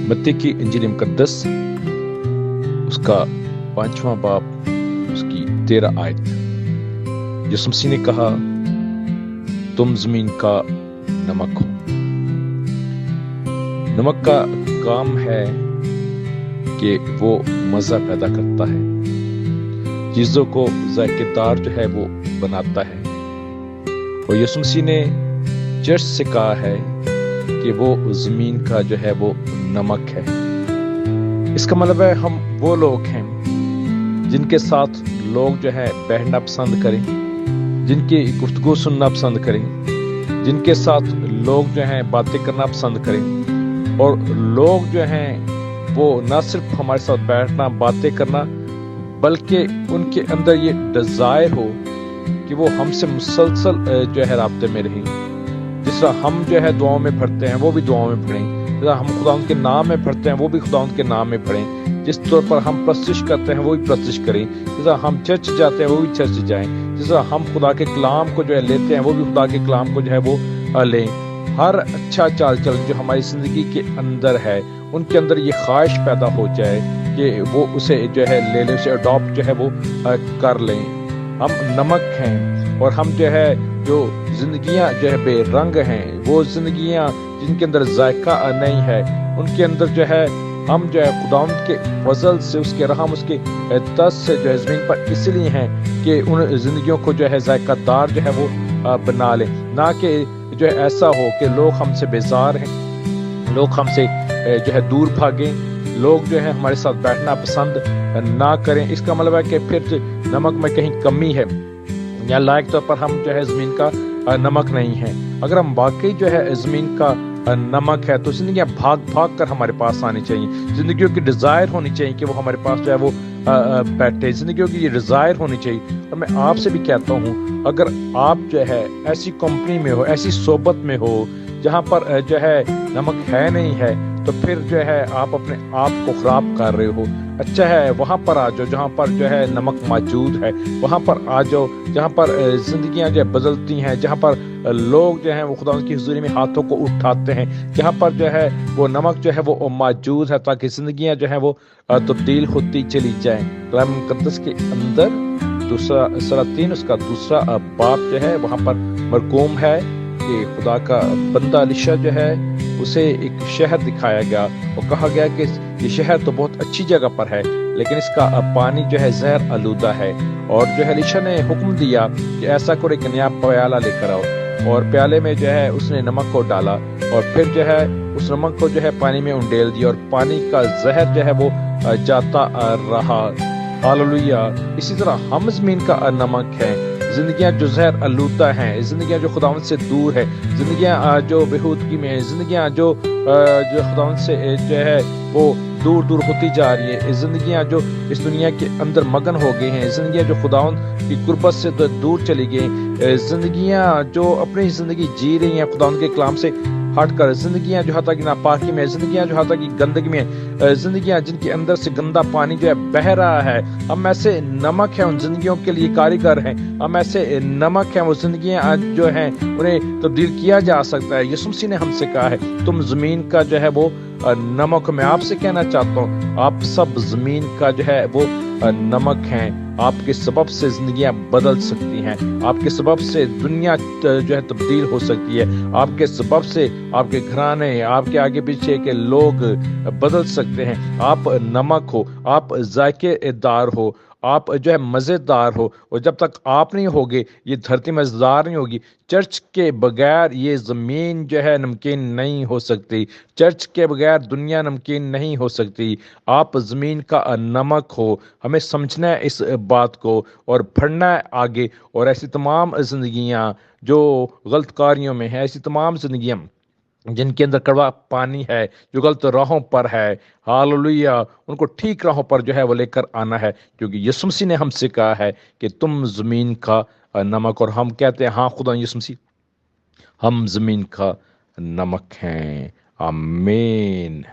मत्ती की इंजील मुकद्दस उसका 5वां बाब उसकी 13 आयत। यीशु मसीह ने कहा, तुम जमीन का नमक हो। नमक का काम है कि वो मज़ा पैदा करता है, चीज़ों को जायकेदार जो है वो बनाता है। और यीशु मसीह ने चर्च से कहा है कि वो ज़मीन का जो है वो नमक है। इसका मतलब है हम वो लोग हैं जिनके साथ लोग जो है बैठना पसंद करें, जिनकी गुफ्तगू सुनना पसंद करें, जिनके साथ लोग जो हैं बातें करना पसंद करें। और लोग जो हैं वो ना सिर्फ हमारे साथ बैठना बातें करना, बल्कि उनके अंदर ये डिज़ायर हो कि वो हमसे मुसलसल जो है राब्ते में रहें। जिस तरह हम जो है दुआओं में पढ़ते हैं वो भी दुआओं में पढ़ें, जिस तरह हम खुदा के नाम में पढ़ते हैं वो भी खुदा के नाम में पढ़ें, जिस तौर पर हम प्रस्तिश करते हैं वो भी प्रस्तिश करें, जिस तरह हम चर्च जाते हैं वो भी चर्च जाएं, जिस तरह हम खुदा के कलाम को जो है लेते हैं वो भी खुदा के कलाम को जो है वो लें। हर अच्छा चाल चलन जो हमारी ज़िंदगी के अंदर है उनके अंदर ये ख्वाहिश पैदा हो जाए कि वो उसे जो है ले लें, उसे अडॉप्ट जो है वो कर लें। हम नमक हैं और हम जो है जो ज़िंदगियाँ जो है बेरंग हैं, वो ज़िंदगियाँ जिनके अंदर जायका नहीं है, उनके अंदर जो है हम जो है खुदावंद के फजल से, उसके रहम, उसके तस से जो है ज़मीन पर इसलिए हैं कि उन ज़िंदगियों को जो है जायकादार जो है वो बना लें। ना कि जो है ऐसा हो कि लोग हमसे बेजार हैं, लोग हमसे जो है दूर भागें, लोग जो है हमारे साथ बैठना पसंद ना करें। इसका मतलब है कि फिर नमक में कहीं कमी है या लायक तौर पर हम जो है ज़मीन का नमक नहीं है। अगर हम वाकई जो है ज़मीन का नमक है तो ज़िंदगियाँ भाग भाग कर हमारे पास आनी चाहिए। ज़िंदगियों की डिज़ायर होनी चाहिए कि वो हमारे पास जो है वो बैठे। ज़िंदगियों की ये डिज़ायर होनी चाहिए। और मैं आपसे भी कहता हूँ, अगर आप जो है ऐसी कंपनी में हो, ऐसी सोबत में हो जहाँ पर जो है नमक है नहीं है, तो फिर जो है आप अपने आप को ख़राब कर रहे हो। अच्छा है वहाँ पर आ जाओ जहाँ पर जो है नमक मौजूद है, वहाँ पर आ जाओ जहाँ पर ज़िंदगियाँ जो है बदलती हैं, जहाँ पर लोग जो हैं वो खुदा की हुज़ूरी में हाथों को उठाते हैं, जहाँ पर जो है वो नमक जो है वो मौजूद है, ताकि ज़िंदगियाँ जो हैं वो तब्दील होती चली जाएँ। कलाम मुकद्दस के अंदर दूसरा सलातीन उसका दूसरा बाब जो है वहाँ पर मरकूम है कि खुदा का बंदा एलीशा जो है उसे एक शहर दिखाया गया और कहा गया कि ये शहर तो बहुत अच्छी जगह पर है, लेकिन इसका पानी जो है जहर आलूदा है। और जो है एलीशा ने हुक्म दिया कि ऐसा करो एक नया प्याला लेकर आओ, और प्याले में जो है उसने नमक को डाला और फिर जो है उस नमक को जो है पानी में उंडेल दिया और पानी का जहर जो है वो जाता रहा। हालेलुया। इसी तरह हम ज़मीन का नमक है। ज़िंदगियाँ जो जहर आलूदा हैं, ज़िंदगियाँ जो खुदावंद से दूर है, ज़िंदगियाँ जो बेहूदगी में है, ज़िंदगियाँ जो खुदावंद से जो है वो दूर दूर होती जा रही है, ज़िंदगियाँ जो इस दुनिया के अंदर मगन हो गई हैं, ज़िंदगियाँ जो खुदावंद की कुर्बत से दूर चली गई, ज़िंदगियाँ जो अपनी ज़िंदगी जी रही हैं खुदावंद के कलाम से हट कर, ज़िंदगियाँ जो हाथा की नापाकी में, ज़िंदगियाँ जो हाथा की गंदगी में, ज़िंदगियाँ जिनके अंदर से गंदा पानी जो है बह रहा है। हम ऐसे नमक हैं उन ज़िंदगियों के लिए कारीगर हैं, हम ऐसे नमक हैं वो ज़िंदगियाँ जो हैं उन्हें तब्दील किया जा सकता है। यीशु मसीह ने हमसे कहा है तुम ज़मीन का जो है वो नमक। मैं आपसे कहना चाहता हूँ आप सब ज़मीन का जो है वो नमक हैं। आपके सबब से ज़िंदगियाँ बदल सकती हैं, आपके सबब से दुनिया जो है तब्दील हो सकती है, आपके सबब से आपके घराने, आपके आगे पीछे के लोग बदल सकते हैं। आप नमक हो, आप जायकेदार हो, आप जो है मज़ेदार हो। और जब तक आप नहीं होगे ये धरती मज़ेदार नहीं होगी। चर्च के बगैर ये ज़मीन जो है नमकीन नहीं हो सकती, चर्च के बगैर दुनिया नमकीन नहीं हो सकती। आप ज़मीन का नमक हो। हमें समझना है इस बात को और बढ़ना है आगे। और ऐसी तमाम ज़िंदगियाँ जो गलत कारियों में है, ऐसी तमाम ज़िंदगियाँ जिनके अंदर कड़वा पानी है, जो गलत राहों पर है, हालेलुया, उनको ठीक राहों पर जो है वो लेकर आना है। क्योंकि यीशु मसीह ने हमसे कहा है कि तुम ज़मीन का नमक। और हम कहते हैं हाँ खुदा यीशु मसीह, हम ज़मीन का नमक हैं। आमीन।